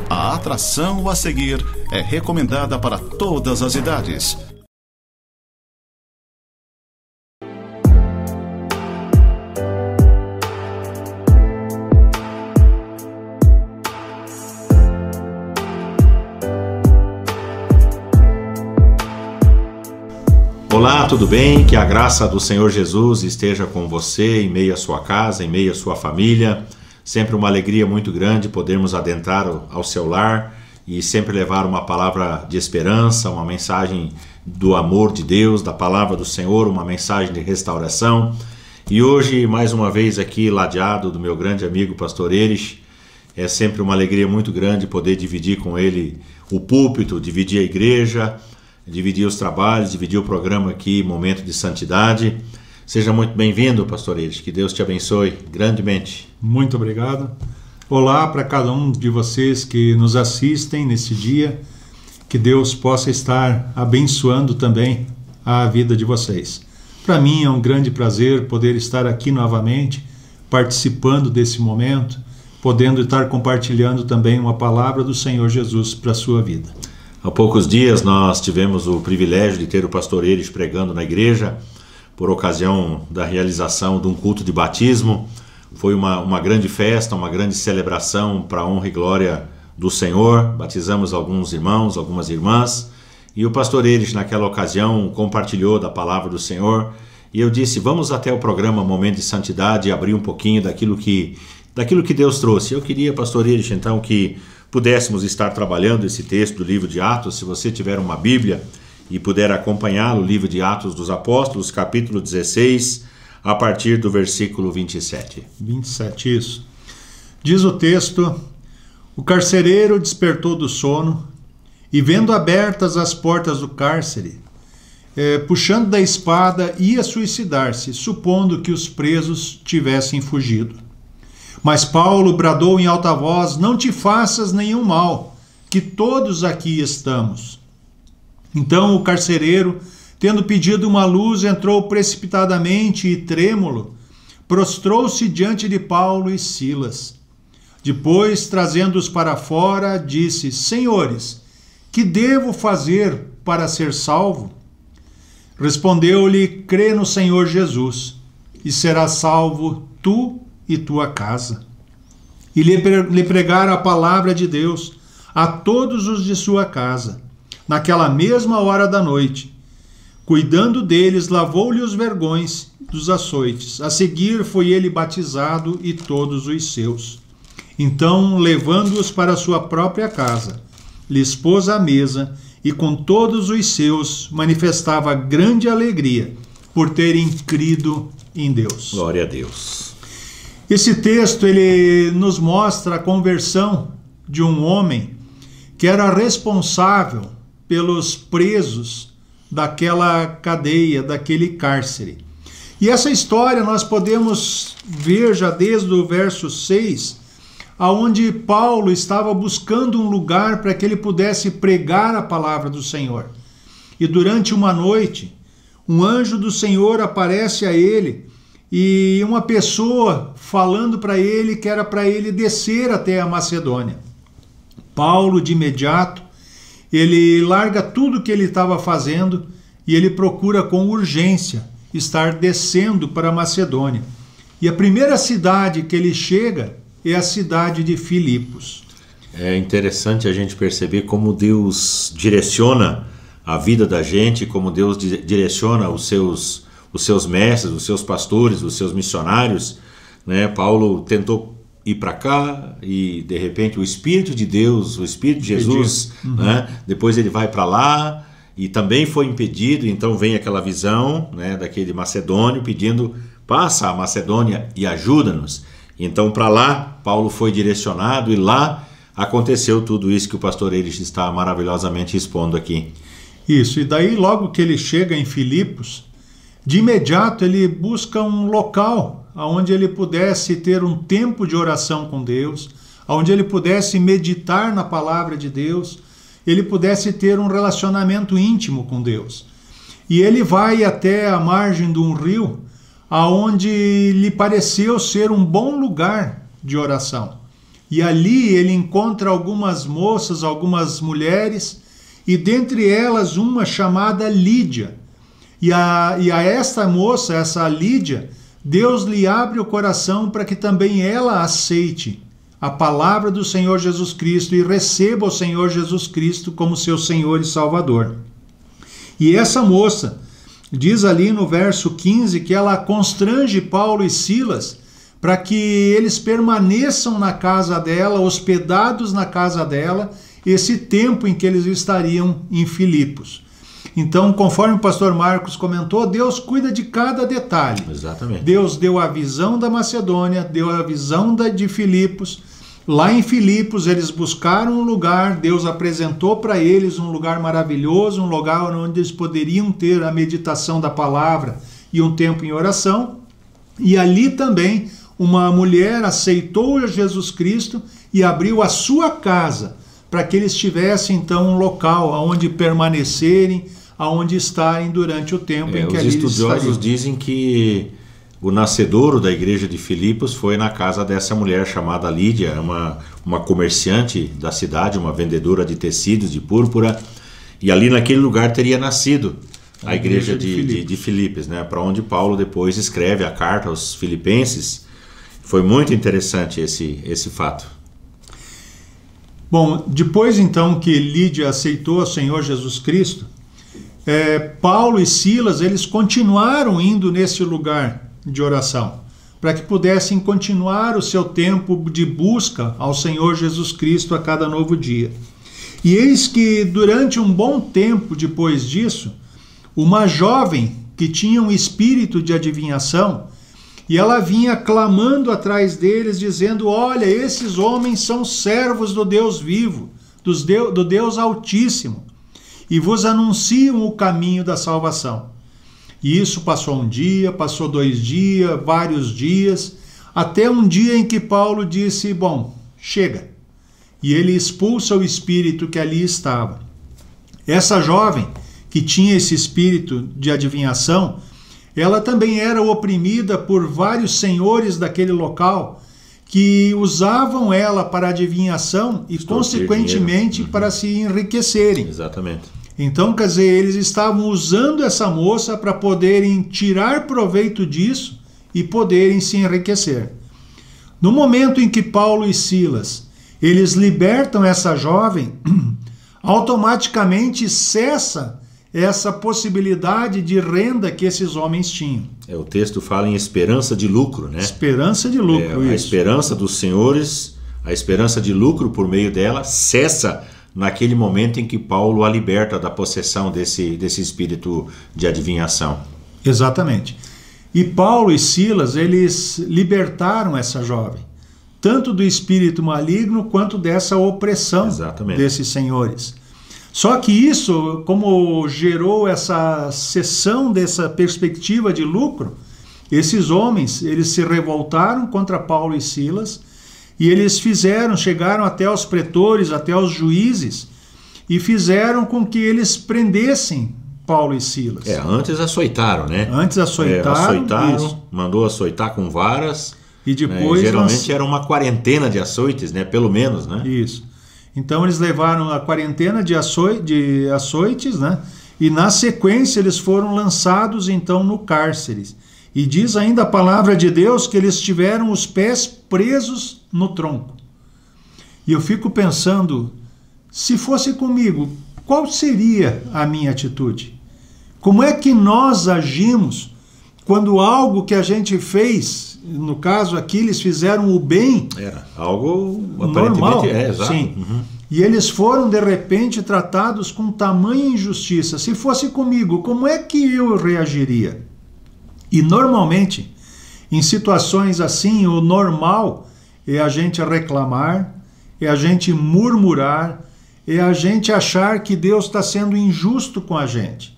A atração a seguir é recomendada para todas as idades. Olá, tudo bem? Que a graça do Senhor Jesus esteja com você, em meio à sua casa, em meio à sua família. Sempre uma alegria muito grande podermos adentrar ao seu lar e sempre levar uma palavra de esperança, uma mensagem do amor de Deus, da palavra do Senhor, uma mensagem de restauração. E hoje, mais uma vez aqui, ladeado do meu grande amigo Pastor Erich, é sempre uma alegria muito grande poder dividir com ele o púlpito, dividir a igreja, dividir os trabalhos, dividir o programa aqui, Momento de Santidade. Seja muito bem-vindo, Pastor Erich, que Deus te abençoe grandemente. Muito obrigado. Olá para cada um de vocês que nos assistem nesse dia, que Deus possa estar abençoando também a vida de vocês. Para mim é um grande prazer poder estar aqui novamente, participando desse momento, podendo estar compartilhando também uma palavra do Senhor Jesus para a sua vida. Há poucos dias nós tivemos o privilégio de ter o Pastor Erich pregando na igreja por ocasião da realização de um culto de batismo. Foi uma grande festa, uma grande celebração para a honra e glória do Senhor. Batizamos alguns irmãos, algumas irmãs, e o Pastor Erich naquela ocasião compartilhou da palavra do Senhor, e eu disse, vamos até o programa Momento de Santidade e abrir um pouquinho daquilo que Deus trouxe. Eu queria, Pastor Erich, então, que pudéssemos estar trabalhando esse texto do livro de Atos. Se você tiver uma Bíblia e puder acompanhá-lo, o livro de Atos dos Apóstolos, capítulo 16, a partir do versículo 27. 27, isso. Diz o texto: o carcereiro despertou do sono e, vendo abertas as portas do cárcere, puxando da espada, ia suicidar-se, supondo que os presos tivessem fugido. Mas Paulo bradou em alta voz: não te faças nenhum mal, que todos aqui estamos. Então o carcereiro, tendo pedido uma luz, entrou precipitadamente e, trêmulo, prostrou-se diante de Paulo e Silas. Depois, trazendo-os para fora, disse: senhores, que devo fazer para ser salvo? Respondeu-lhe: crê no Senhor Jesus, e serás salvo tu e tua casa. E lhe pregaram a palavra de Deus a todos os de sua casa. Naquela mesma hora da noite, cuidando deles, lavou-lhe os vergões dos açoites. A seguir foi ele batizado e todos os seus. Então, levando-os para sua própria casa, lhes pôs à mesa e com todos os seus manifestava grande alegria por terem crido em Deus. Glória a Deus. Esse texto ele nos mostra a conversão de um homem que era responsável pelos presos daquela cadeia, daquele cárcere. E essa história nós podemos ver já desde o verso 6, aonde Paulo estava buscando um lugar para que ele pudesse pregar a palavra do Senhor. E durante uma noite, um anjo do Senhor aparece a ele e uma pessoa falando para ele que era para ele descer até a Macedônia. Paulo, de imediato, ele larga tudo que ele estava fazendo e ele procura com urgência estar descendo para a Macedônia. E a primeira cidade que ele chega é a cidade de Filipos. É interessante a gente perceber como Deus direciona a vida da gente, como Deus direciona os seus mestres, os seus pastores, os seus missionários, né? Paulo tentou ir para cá e de repente o Espírito de Deus, o Espírito de Jesus, né? Depois ele vai para lá e também foi impedido. Então vem aquela visão, né, daquele macedônio pedindo: passa a Macedônia e ajuda-nos. Então para lá Paulo foi direcionado e lá aconteceu tudo isso que o pastor Erich está maravilhosamente expondo aqui. Isso, e daí logo que ele chega em Filipos, de imediato ele busca um local onde ele pudesse ter um tempo de oração com Deus, onde ele pudesse meditar na palavra de Deus, ele pudesse ter um relacionamento íntimo com Deus. E ele vai até a margem de um rio, aonde lhe pareceu ser um bom lugar de oração. e ali ele encontra algumas moças, algumas mulheres, e dentre elas uma chamada Lídia. E a esta moça, essa Lídia, Deus lhe abre o coração para que também ela aceite a palavra do Senhor Jesus Cristo e receba o Senhor Jesus Cristo como seu Senhor e Salvador. E essa moça diz ali no verso 15 que ela constrange Paulo e Silas para que eles permaneçam na casa dela, hospedados na casa dela, esse tempo em que eles estariam em Filipos. Então, conforme o pastor Marcos comentou, Deus cuida de cada detalhe. Exatamente. Deus deu a visão da Macedônia, deu a visão de Filipos. Lá em Filipos eles buscaram um lugar, Deus apresentou para eles um lugar maravilhoso, um lugar onde eles poderiam ter a meditação da palavra e um tempo em oração. E ali também uma mulher aceitou Jesus Cristo e abriu a sua casa para que eles tivessem então um local onde permanecerem, aonde estarem durante o tempo em que ali eles estariam. Os estudiosos dizem que o nascedouro da igreja de Filipos foi na casa dessa mulher chamada Lídia, uma comerciante da cidade, uma vendedora de tecidos, de púrpura, e ali naquele lugar teria nascido a igreja de Filipos, né, para onde Paulo depois escreve a carta aos filipenses. Foi muito interessante esse fato. Bom, depois então que Lídia aceitou o Senhor Jesus Cristo, Paulo e Silas, eles continuaram indo nesse lugar de oração, para que pudessem continuar o seu tempo de busca ao Senhor Jesus Cristo a cada novo dia. E eis que durante um bom tempo depois disso, uma jovem que tinha um espírito de adivinhação, e ela vinha clamando atrás deles, dizendo: olha, esses homens são servos do Deus vivo, do Deus Altíssimo, e vos anunciam o caminho da salvação. E isso passou um dia, passou 2 dias, vários dias, até um dia em que Paulo disse: bom, chega. E ele expulsa o espírito que ali estava. Essa jovem, que tinha esse espírito de adivinhação, ela também era oprimida por vários senhores daquele local que usavam ela para adivinhação e, consequentemente, para se enriquecerem. Exatamente. Então, quer dizer, eles estavam usando essa moça para poderem tirar proveito disso e poderem se enriquecer. No momento em que Paulo e Silas, eles libertam essa jovem, automaticamente cessa essa possibilidade de renda que esses homens tinham. O texto fala em esperança de lucro, né? Esperança de lucro, A esperança dos senhores, a esperança de lucro por meio dela cessa naquele momento em que Paulo a liberta da possessão desse espírito de adivinhação. Exatamente. E Paulo e Silas, eles libertaram essa jovem, tanto do espírito maligno quanto dessa opressão desses senhores. Só que isso, como gerou essa cessão dessa perspectiva de lucro, esses homens, eles se revoltaram contra Paulo e Silas, e eles chegaram até os pretores, até os juízes, e fizeram com que eles prendessem Paulo e Silas. Antes açoitaram, né? Antes açoitaram, mandou açoitar com varas, e depois... geralmente era uma quarentena de açoites, né? Pelo menos, né? Isso. Então eles levaram a quarentena de açoites, né? E na sequência eles foram lançados então no cárcere. E diz ainda a palavra de Deus que eles tiveram os pés presos no tronco. E eu fico pensando, se fosse comigo, qual seria a minha atitude? Como é que nós agimos quando algo que a gente fez, no caso aqui eles fizeram o bem, era algo normal, exato. Sim. E eles foram de repente tratados com tamanha injustiça. Se fosse comigo, como é que eu reagiria? E normalmente, em situações assim, o normal é a gente reclamar, é a gente murmurar, é a gente achar que Deus está sendo injusto com a gente.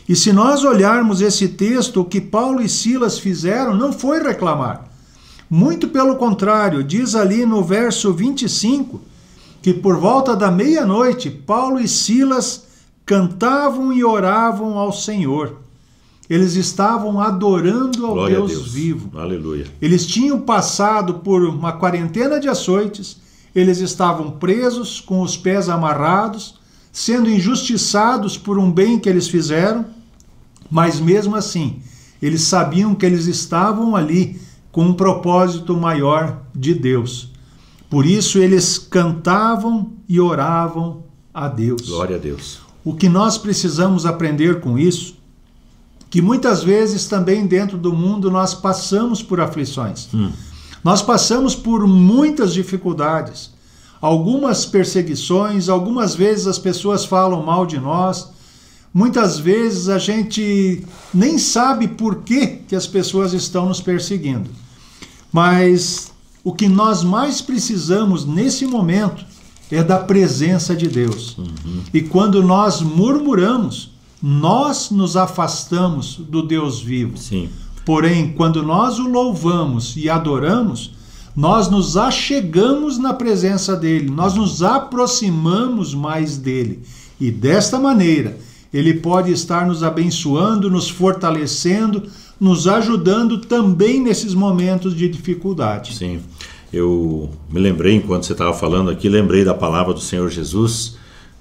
E se nós olharmos esse texto, o que Paulo e Silas fizeram não foi reclamar. Muito pelo contrário, diz ali no verso 25, que por volta da meia-noite, Paulo e Silas cantavam e oravam ao Senhor. eles estavam adorando ao Glória a Deus Deus. vivo. Aleluia. Eles tinham passado por uma quarentena de açoites, eles estavam presos, com os pés amarrados, sendo injustiçados por um bem que eles fizeram, mas mesmo assim, eles sabiam que eles estavam ali com um propósito maior de Deus. Por isso eles cantavam e oravam a Deus. Glória a Deus. O que nós precisamos aprender com isso, que muitas vezes também dentro do mundo nós passamos por aflições. Nós passamos por muitas dificuldades, algumas perseguições, algumas vezes as pessoas falam mal de nós, muitas vezes a gente nem sabe por que as pessoas estão nos perseguindo. Mas o que nós mais precisamos nesse momento é da presença de Deus. E quando nós murmuramos, nós nos afastamos do Deus vivo. Sim. Porém, quando nós o louvamos e adoramos, nós nos achegamos na presença dele, nós nos aproximamos mais dele. E desta maneira, ele pode estar nos abençoando, nos fortalecendo, nos ajudando também nesses momentos de dificuldade. Sim. Eu me lembrei, enquanto você estava falando aqui, lembrei da palavra do Senhor Jesus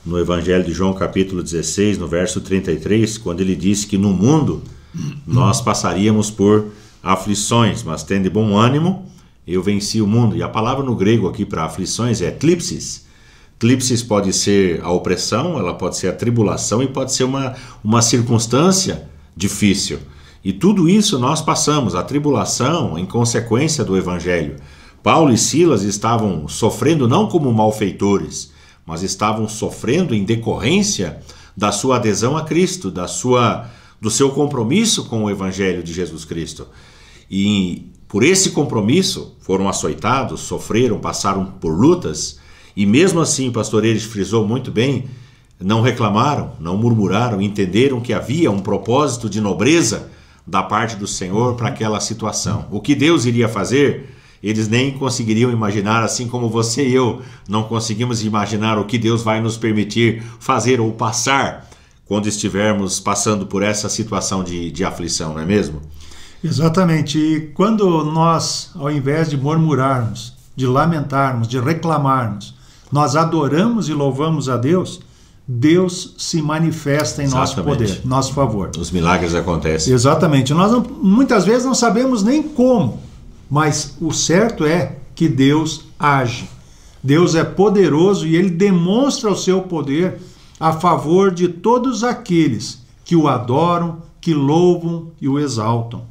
no Evangelho de João, capítulo 16, no verso 33, quando ele disse que no mundo nós passaríamos por aflições, mas tende bom ânimo, eu venci o mundo. E a palavra no grego aqui para aflições é tlipsis. Tlipsis pode ser a opressão, ela pode ser a tribulação e pode ser uma circunstância difícil. E tudo isso nós passamos, a tribulação em consequência do Evangelho. Paulo e Silas estavam sofrendo não como malfeitores, mas estavam sofrendo em decorrência da sua adesão a Cristo, do seu compromisso com o Evangelho de Jesus Cristo. E por esse compromisso foram açoitados, sofreram, passaram por lutas, e mesmo assim, o pastor Eires frisou muito bem, não reclamaram, não murmuraram, entenderam que havia um propósito de nobreza da parte do Senhor para aquela situação. O que Deus iria fazer, eles nem conseguiriam imaginar, assim como você e eu não conseguimos imaginar o que Deus vai nos permitir fazer ou passar quando estivermos passando por essa situação de aflição, não é mesmo? Exatamente. E quando nós, ao invés de murmurarmos, de lamentarmos, de reclamarmos, nós adoramos e louvamos a Deus, Deus se manifesta em nosso poder, nosso favor. Os milagres acontecem. Exatamente. Nós muitas vezes não sabemos nem como, mas o certo é que Deus age. Deus é poderoso e ele demonstra o seu poder a favor de todos aqueles que o adoram, que louvam e o exaltam.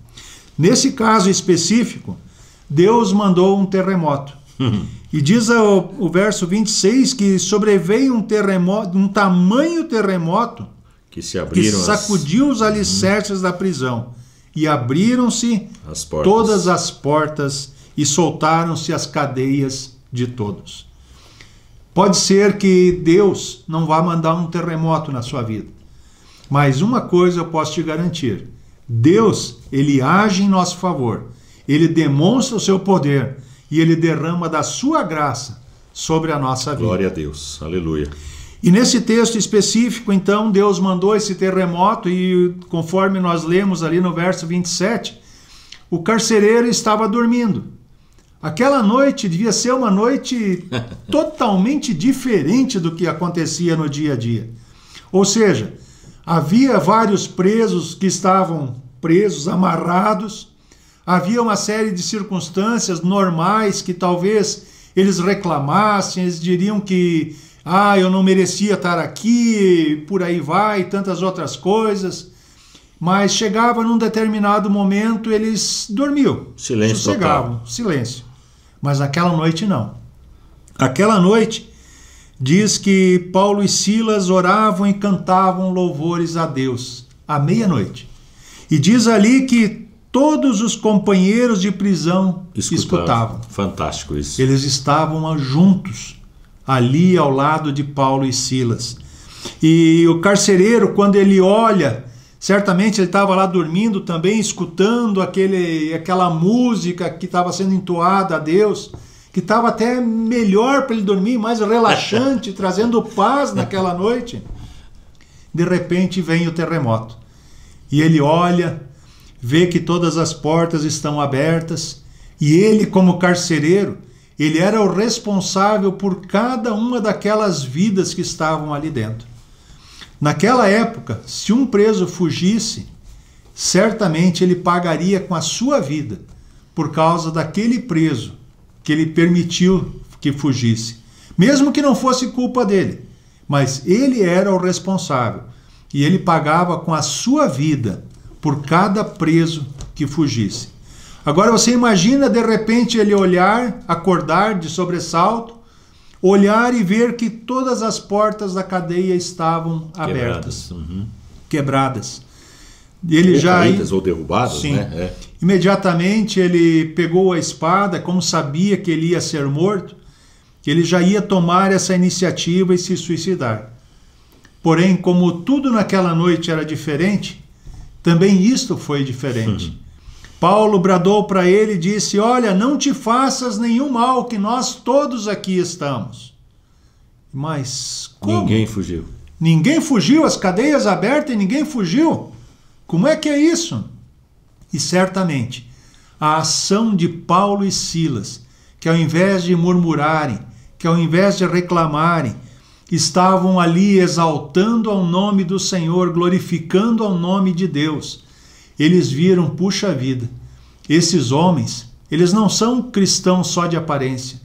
Nesse caso específico, Deus mandou um terremoto. E diz o verso 26 que sobreveio um terremoto, um tamanho terremoto que se abriram, que sacudiu os alicerces da prisão. E abriram-se todas as portas e soltaram-se as cadeias de todos. Pode ser que Deus não vá mandar um terremoto na sua vida. Mas uma coisa eu posso te garantir. Deus, ele age em nosso favor. Ele demonstra o seu poder e ele derrama da sua graça sobre a nossa vida. Glória a Deus. Aleluia. E nesse texto específico, então, Deus mandou esse terremoto e, conforme nós lemos ali no verso 27, o carcereiro estava dormindo. Aquela noite devia ser uma noite totalmente diferente do que acontecia no dia a dia. Ou seja, havia vários presos que estavam presos, amarrados. Havia uma série de circunstâncias normais que talvez eles reclamassem, eles diriam que eu não merecia estar aqui, por aí vai, tantas outras coisas. Mas chegava num determinado momento, eles dormiam. Silêncio sossegavam, total. Silêncio. Mas aquela noite não. Aquela noite, diz que Paulo e Silas oravam e cantavam louvores a Deus, à meia-noite. E diz ali que todos os companheiros de prisão escutavam. Fantástico isso. Eles estavam juntos, ali ao lado de Paulo e Silas. E o carcereiro, quando ele olha, certamente ele estava lá dormindo também, escutando aquela música que estava sendo entoada a Deus, que estava até melhor para ele dormir, mais relaxante, trazendo paz naquela noite. De repente vem o terremoto. E ele olha, vê que todas as portas estão abertas, e ele, como carcereiro, ele era o responsável por cada uma daquelas vidas que estavam ali dentro. Naquela época, se um preso fugisse, certamente ele pagaria com a sua vida por causa daquele preso que ele permitiu que fugisse. Mesmo que não fosse culpa dele, mas ele era o responsável e ele pagava com a sua vida por cada preso que fugisse. Agora você imagina de repente ele olhar, acordar de sobressalto, olhar e ver que todas as portas da cadeia estavam abertas, quebradas. Ele ou já caídas ou derrubadas, sim. né? Imediatamente ele pegou a espada, como sabia que ele ia ser morto, ele já ia tomar essa iniciativa e se suicidar. Porém, como tudo naquela noite era diferente, também isto foi diferente. Paulo bradou para ele e disse: olha, não te faças nenhum mal, que nós todos aqui estamos. Mas como? Ninguém fugiu. Ninguém fugiu, as cadeias abertas e ninguém fugiu? Como é que é isso? E certamente, a ação de Paulo e Silas, que ao invés de murmurarem, que ao invés de reclamarem, estavam ali exaltando ao nome do Senhor, glorificando ao nome de Deus. Eles viram, puxa vida, esses homens, eles não são cristãos só de aparência.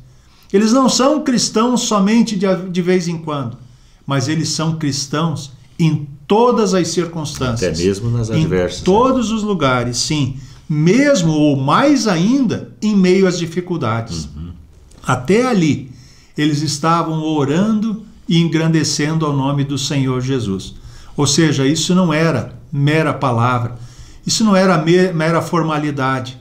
Eles não são cristãos somente de vez em quando, mas eles são cristãos em todas as circunstâncias. Até mesmo nas adversas. Em todos os lugares, sim. Mesmo ou mais ainda em meio às dificuldades. Até ali, eles estavam orando e engrandecendo ao nome do Senhor Jesus. Ou seja, isso não era mera palavra, isso não era mera formalidade,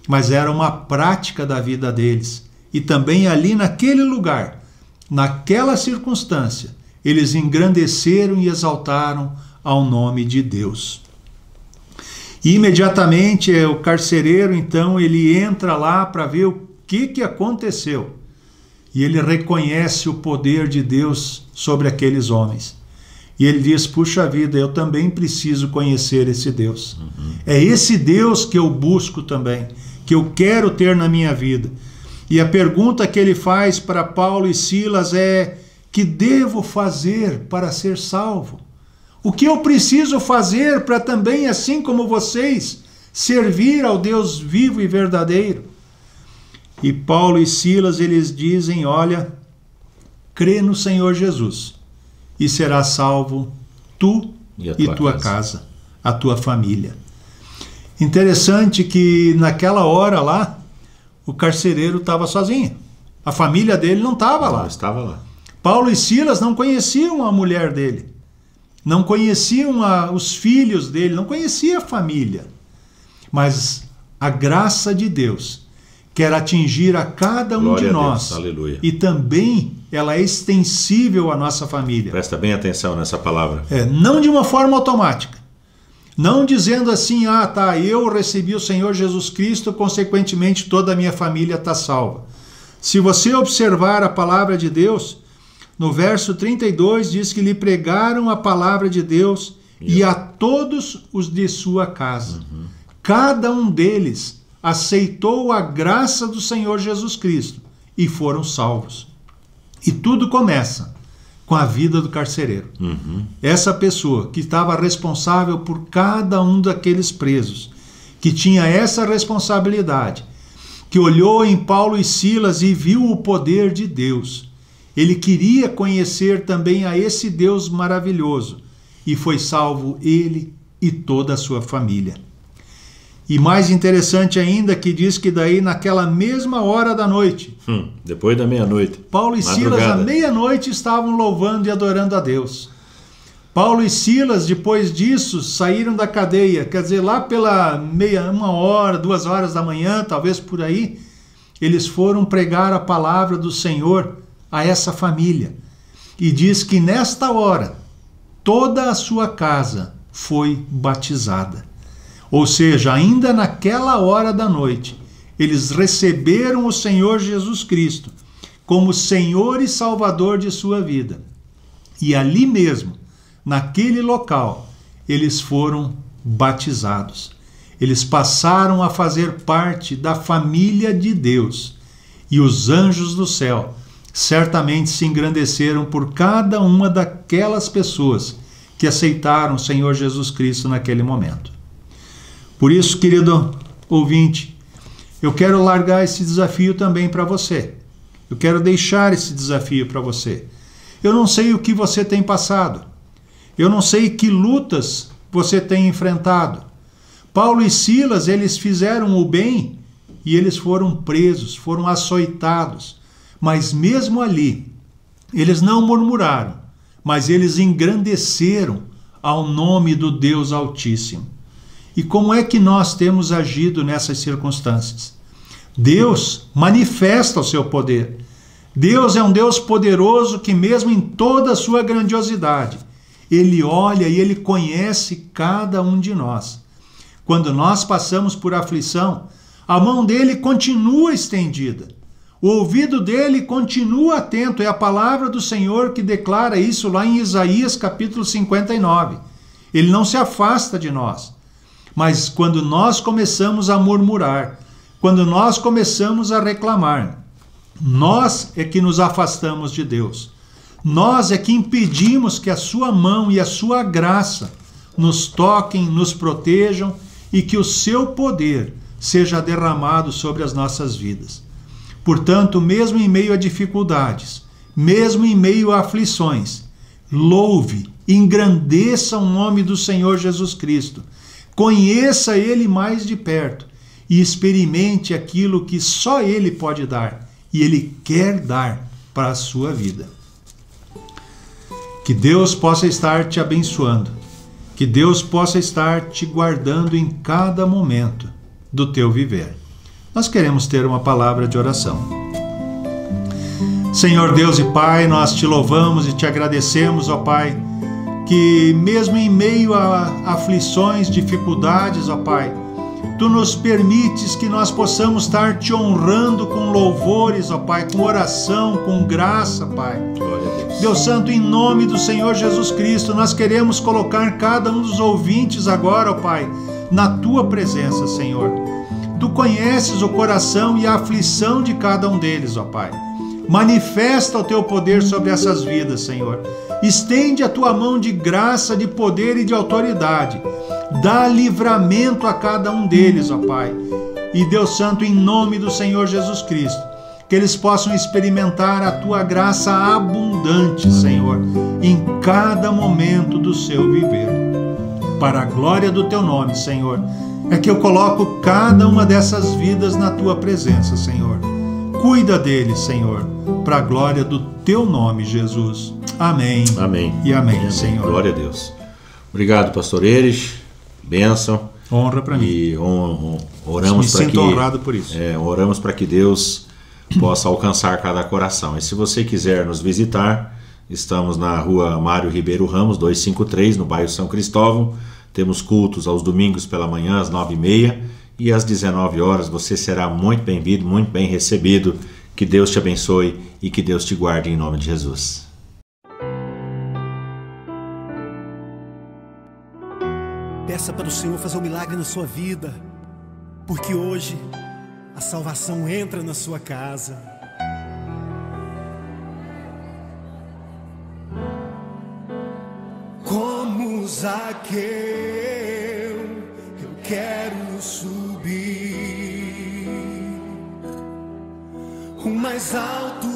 mas era uma prática da vida deles. E também ali naquele lugar, naquela circunstância, eles engrandeceram e exaltaram ao nome de Deus. E imediatamente o carcereiro, então, ele entra lá para ver o que aconteceu. E ele reconhece o poder de Deus sobre aqueles homens. E ele diz, puxa vida, eu também preciso conhecer esse Deus. É esse Deus que eu busco também, que eu quero ter na minha vida. E a pergunta que ele faz para Paulo e Silas é: que devo fazer para ser salvo? O que eu preciso fazer para também, assim como vocês, servir ao Deus vivo e verdadeiro? E Paulo e Silas, eles dizem, olha, crê no Senhor Jesus e serás salvo tu e tua casa, a tua família. Interessante que naquela hora lá, o carcereiro estava sozinho. A família dele não estava lá. Estava lá. Paulo e Silas não conheciam a mulher dele, não conheciam os filhos dele, não conheciam a família. Mas a graça de Deus quer atingir a cada um Glória de nós. Aleluia. E também ela é extensível à nossa família. Presta bem atenção nessa palavra. Não de uma forma automática. Não dizendo assim, eu recebi o Senhor Jesus Cristo, consequentemente toda a minha família está salva. Se você observar a palavra de Deus, no verso 32 diz que lhe pregaram a palavra de Deus e a todos os de sua casa. Cada um deles aceitou a graça do Senhor Jesus Cristo e foram salvos. E tudo começa com a vida do carcereiro. Essa pessoa que estava responsável por cada um daqueles presos, que tinha essa responsabilidade, que olhou em Paulo e Silas e viu o poder de Deus. Ele queria conhecer também a esse Deus maravilhoso e foi salvo ele e toda a sua família. E mais interessante ainda que diz que daí naquela mesma hora da noite, depois da meia-noite, Paulo e Silas à meia-noite estavam louvando e adorando a Deus. Paulo e Silas depois disso saíram da cadeia, quer dizer, lá pela 1h, 2h da manhã, talvez por aí, eles foram pregar a palavra do Senhor a essa família. E diz que nesta hora toda a sua casa foi batizada. Ou seja, ainda naquela hora da noite, eles receberam o Senhor Jesus Cristo como Senhor e Salvador de sua vida. E ali mesmo, naquele local, eles foram batizados. Eles passaram a fazer parte da família de Deus. E os anjos do céu certamente se engrandeceram por cada uma daquelas pessoas que aceitaram o Senhor Jesus Cristo naquele momento. Por isso, querido ouvinte, eu quero largar esse desafio também para você. Eu quero deixar esse desafio para você. Eu não sei o que você tem passado. Eu não sei que lutas você tem enfrentado. Paulo e Silas, eles fizeram o bem e eles foram presos, foram açoitados. Mas mesmo ali, eles não murmuraram, mas eles engrandeceram ao nome do Deus Altíssimo. E como é que nós temos agido nessas circunstâncias? Deus manifesta o seu poder. Deus é um Deus poderoso que mesmo em toda a sua grandiosidade, Ele olha e Ele conhece cada um de nós. Quando nós passamos por aflição, a mão dele continua estendida. O ouvido dele continua atento. É a palavra do Senhor que declara isso lá em Isaías capítulo 59. Ele não se afasta de nós. Mas quando nós começamos a murmurar, quando nós começamos a reclamar, nós é que nos afastamos de Deus. Nós é que impedimos que a sua mão e a sua graça nos toquem, nos protejam e que o seu poder seja derramado sobre as nossas vidas. Portanto, mesmo em meio a dificuldades, mesmo em meio a aflições, louve, engrandeça o nome do Senhor Jesus Cristo. Conheça Ele mais de perto e experimente aquilo que só Ele pode dar e Ele quer dar para a sua vida. Que Deus possa estar te abençoando, que Deus possa estar te guardando em cada momento do teu viver. Nós queremos ter uma palavra de oração. Senhor Deus e Pai, nós te louvamos e te agradecemos, ó Pai, que mesmo em meio a aflições, dificuldades, ó Pai, Tu nos permites que nós possamos estar te honrando com louvores, ó Pai, com oração, com graça, Pai. Glória a Deus. Deus Santo, em nome do Senhor Jesus Cristo, nós queremos colocar cada um dos ouvintes agora, ó Pai, na Tua presença, Senhor. Tu conheces o coração e a aflição de cada um deles, ó Pai. Manifesta o Teu poder sobre essas vidas, Senhor. Estende a Tua mão de graça, de poder e de autoridade. Dá livramento a cada um deles, ó Pai. E Deus Santo, em nome do Senhor Jesus Cristo, que eles possam experimentar a Tua graça abundante, Senhor, em cada momento do seu viver. Para a glória do Teu nome, Senhor, é que eu coloco cada uma dessas vidas na Tua presença, Senhor. Cuida deles, Senhor, para a glória do Teu nome, Jesus. Amém. Amém. E amém, Senhor. Glória a Deus. Obrigado, pastor Eres. Bênção. Honra para mim. E oramos para que... Me sinto honrado por isso. Oramos para que Deus possa alcançar cada coração. E se você quiser nos visitar, estamos na rua Mário Ribeiro Ramos, 253, no bairro São Cristóvão. Temos cultos aos domingos pela manhã, às 9h30, e às 19 horas. Você será muito bem-vindo, muito bem recebido. Que Deus te abençoe e que Deus te guarde em nome de Jesus. Peça para o Senhor fazer um milagre na sua vida, porque hoje a salvação entra na sua casa. Como Zaqueu, eu quero subir o mais alto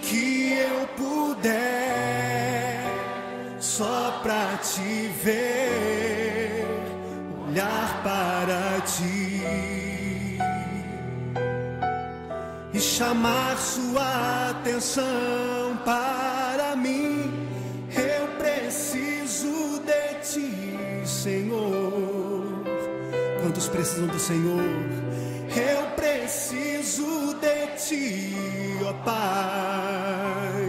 que eu puder, só pra te ver, olhar para ti e chamar sua atenção para mim. Eu preciso de ti, Senhor. Quantos precisam do Senhor? Eu preciso de ti, ó Pai.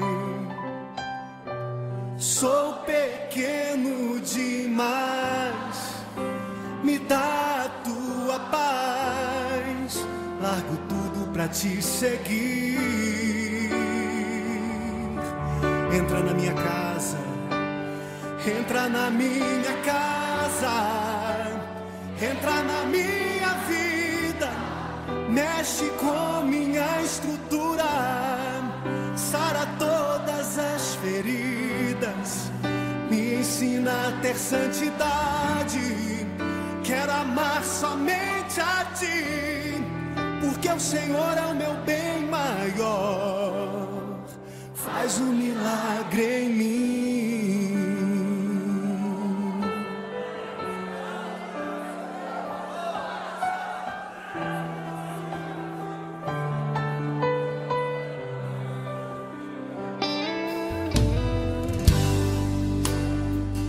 Sou pequeno demais, me dá a tua paz. Largo tudo pra te seguir. Entra na minha casa, Entra na minha casa, entra na minha vida, mexe com minha estrutura, sara todas as feridas, me ensina a ter santidade. Quero amar somente a Ti, porque o Senhor é o meu bem maior. Faz um milagre em mim.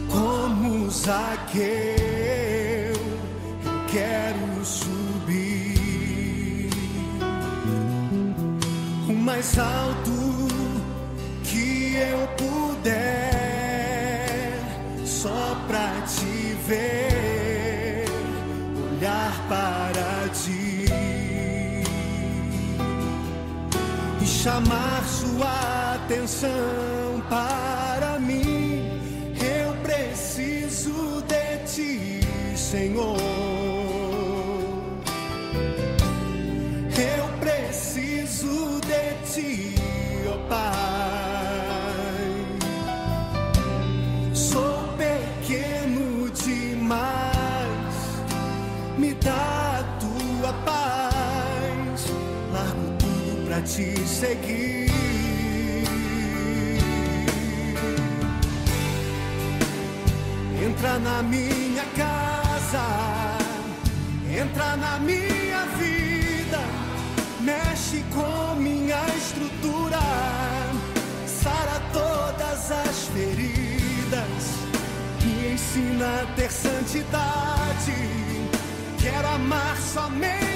Como Zaqueu, eu quero subir o mais alto que eu puder, só pra Te ver, olhar para Ti e chamar Sua atenção para mim. Eu preciso de Ti, Senhor. Eu preciso de Ti, ó Pai. Sou pequeno demais, me dá a Tua paz. Largo tudo pra Te seguir. Entra na minha casa, entra na minha vida, mexe com minha estrutura, sara todas as feridas, me ensina a ter santidade. Quero amar somente